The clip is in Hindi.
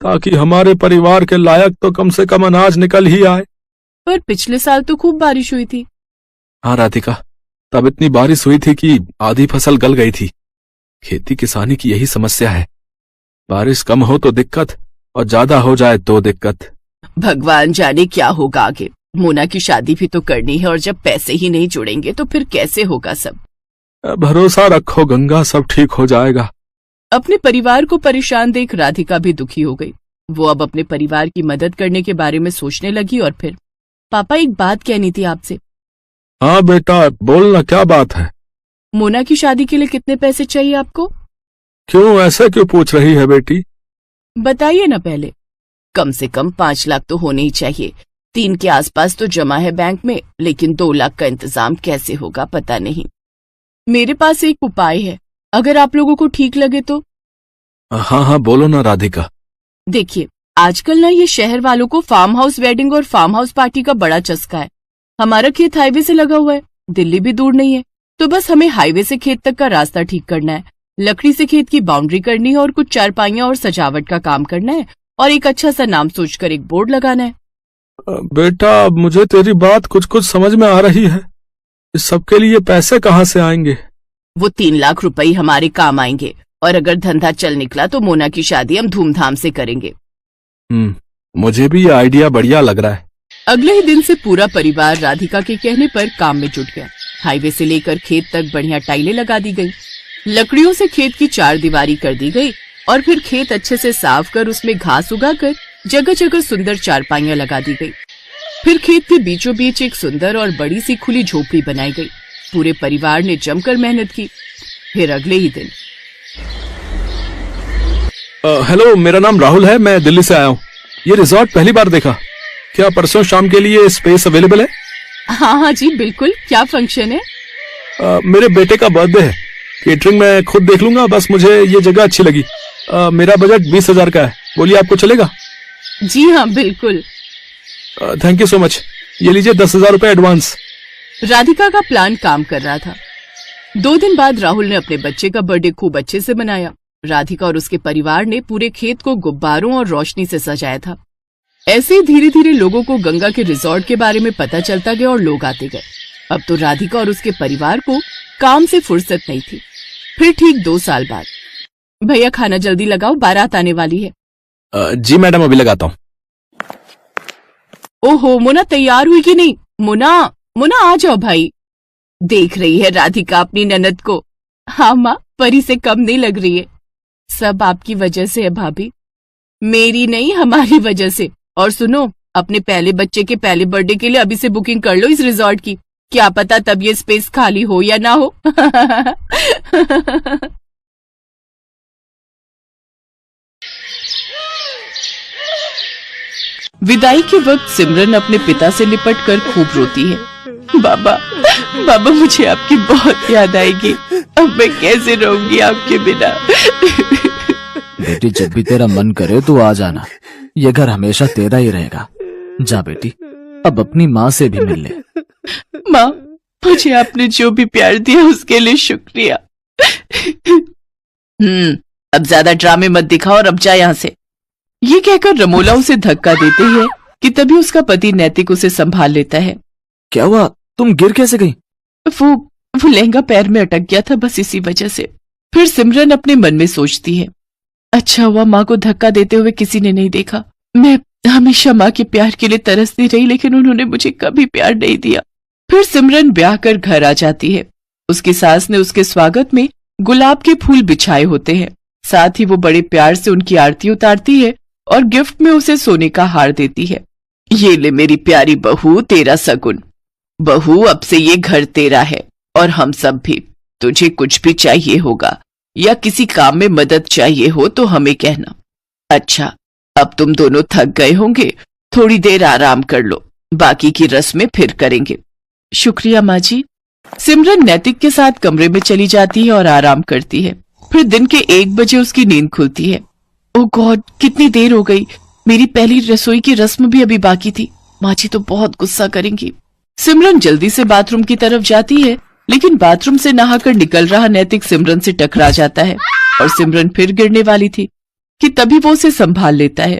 ताकि हमारे परिवार के लायक तो कम से कम अनाज निकल ही आए। पर पिछले साल तो खूब बारिश हुई थी। हाँ राधिका, तब इतनी बारिश हुई थी कि आधी फसल गल गई थी। खेती किसानी की यही समस्या है, बारिश कम हो तो दिक्कत और ज्यादा हो जाए तो दिक्कत। भगवान जाने क्या होगा आगे। मोना की शादी भी तो करनी है और जब पैसे ही नहीं जुड़ेंगे तो फिर कैसे होगा सब। भरोसा रखो गंगा, सब ठीक हो जाएगा। अपने परिवार को परेशान देख राधिका भी दुखी हो गई। वो अब अपने परिवार की मदद करने के बारे में सोचने लगी और फिर, पापा एक बात कहनी थी आपसे। हाँ बेटा बोलना, क्या बात है? मोना की शादी के लिए कितने पैसे चाहिए आपको? क्यों, ऐसे क्यों पूछ रही है बेटी? बताइए ना पहले। कम से कम 5 लाख तो होने ही चाहिए। 3 के आसपास तो जमा है बैंक में, लेकिन 2 लाख का इंतजाम कैसे होगा पता नहीं। मेरे पास एक उपाय है, अगर आप लोगों को ठीक लगे तो। हाँ हाँ बोलो ना राधिका। देखिए, आजकल ना ये शहर वालों को फार्म हाउस वेडिंग और फार्म हाउस पार्टी का बड़ा चस्का है। हमारा खेत हाईवे से लगा हुआ है, दिल्ली भी दूर नहीं है, तो बस हमें हाईवे से खेत तक का रास्ता ठीक करना है, लकड़ी से खेत की बाउंड्री करनी है और कुछ चारपाइयां और सजावट का काम करना है और एक अच्छा सा नाम सोचकर एक बोर्ड लगाना है। बेटा मुझे तेरी बात कुछ कुछ समझ में आ रही है, इस सब के लिए पैसे कहाँ से आएंगे? वो 3 लाख रुपए हमारे काम आएंगे और अगर धंधा चल निकला तो मोना की शादी हम धूमधाम से करेंगे। मुझे भी ये आइडिया बढ़िया लग रहा है। अगले ही दिन से पूरा परिवार राधिका के कहने पर काम में जुट गया। हाईवे से लेकर खेत तक बढ़िया टाइलें लगा दी गई, लकड़ियों से खेत की 4 दीवारी कर दी गई और फिर खेत अच्छे से साफ कर उसमें घास उगाकर जगह जगह सुंदर चारपाइयां लगा दी गई। फिर खेत के बीचों बीच एक सुंदर और बड़ी सी खुली झोपड़ी बनाई गई। पूरे परिवार ने जमकर मेहनत की। फिर अगले ही दिन, हेलो, मेरा नाम राहुल है, मैं दिल्ली से आया हूँ। ये रिजॉर्ट पहली बार देखा, क्या परसों शाम के लिए स्पेस अवेलेबल है? हाँ हाँ जी बिल्कुल। क्या फंक्शन है? मेरे बेटे का बर्थडे है, केटरिंग मैं खुद देख लूंगा, बस मुझे ये जगह अच्छी लगी। मेरा बजट 20,000 का है, बोलिए आपको चलेगा? जी हाँ बिल्कुल। थैंक यू सो मच, ये लीजिए 10,000 रुपए एडवांस। राधिका का प्लान काम कर रहा था। 2 दिन बाद राहुल ने अपने बच्चे का बर्थडे खूब अच्छे से मनाया। राधिका और उसके परिवार ने पूरे खेत को गुब्बारों और रोशनी से सजाया था। ऐसे ही धीरे धीरे लोगों को गंगा के रिजॉर्ट के बारे में पता चलता गया और लोग आते गए। अब तो राधिका और उसके परिवार को काम से फुर्सत नहीं थी। फिर ठीक 2 साल बाद, भैया खाना जल्दी लगाओ, बारात आने वाली है। जी मैडम, अभी लगाता हूँ। ओहो, मोना तैयार हुई कि नहीं? मोना मोना आ जाओ भाई। देख रही है राधिका अपनी ननद को? हाँ माँ, परी से कम नहीं लग रही है। सब आपकी वजह से है भाभी, मेरी नहीं हमारी वजह से। और सुनो, अपने पहले बच्चे के पहले बर्थडे के लिए अभी से बुकिंग कर लो इस रिजॉर्ट की, क्या पता तब ये स्पेस खाली हो या ना हो। विदाई के वक्त सिमरन अपने पिता से लिपट कर खूब रोती है। बाबा बाबा, मुझे आपकी बहुत याद आएगी, अब मैं कैसे रहूंगी आपके बिना। बेटी, जब भी तेरा मन करे तो आ जाना, ये घर हमेशा तेरा ही रहेगा। जा बेटी, अब अपनी माँ से भी मिल ले। माँ, मुझे आपने जो भी प्यार दिया उसके लिए शुक्रिया। अब ज्यादा ड्रामे मत दिखाओ और अब जा यहाँ से। ये कहकर रमोला उसे धक्का देते है कि तभी उसका पति नैतिक उसे संभाल लेता है। क्या हुआ, तुम गिर कैसे गई? वो लहंगा पैर में अटक गया था, बस इसी वजह से। फिर सिमरन अपने मन में सोचती है, अच्छा हुआ माँ को धक्का देते हुए किसी ने नहीं देखा। मैं हमेशा माँ के प्यार के लिए तरसती रही, लेकिन उन्होंने मुझे कभी प्यार नहीं दिया। फिर सिमरन ब्याह कर घर आ जाती है। उसकी सास ने उसके स्वागत में गुलाब के फूल बिछाए होते हैं। साथ ही वो बड़े प्यार से उनकी आरती उतारती है और गिफ्ट में उसे सोने का हार देती है। ये ले मेरी प्यारी बहू, तेरा सगुन। बहू, अब से ये घर तेरा है और हम सब भी। तुझे कुछ भी चाहिए होगा या किसी काम में मदद चाहिए हो तो हमें कहना। अच्छा, अब तुम दोनों थक गए होंगे, थोड़ी देर आराम कर लो, बाकी की रस्में फिर करेंगे। शुक्रिया माँ जी। सिमरन नैतिक के साथ कमरे में चली जाती है और आराम करती है। फिर दिन के 1 बजे उसकी नींद खुलती है। ओह गॉड, कितनी देर हो गई, मेरी पहली रसोई की रस्म भी अभी बाकी थी। माँ जी तो बहुत गुस्सा करेंगी। सिमरन जल्दी से बाथरूम की तरफ जाती है, लेकिन बाथरूम से नहाकर निकल रहा नैतिक सिमरन से टकरा जाता है और सिमरन फिर गिरने वाली थी। कि तभी वो उसे संभाल लेता है।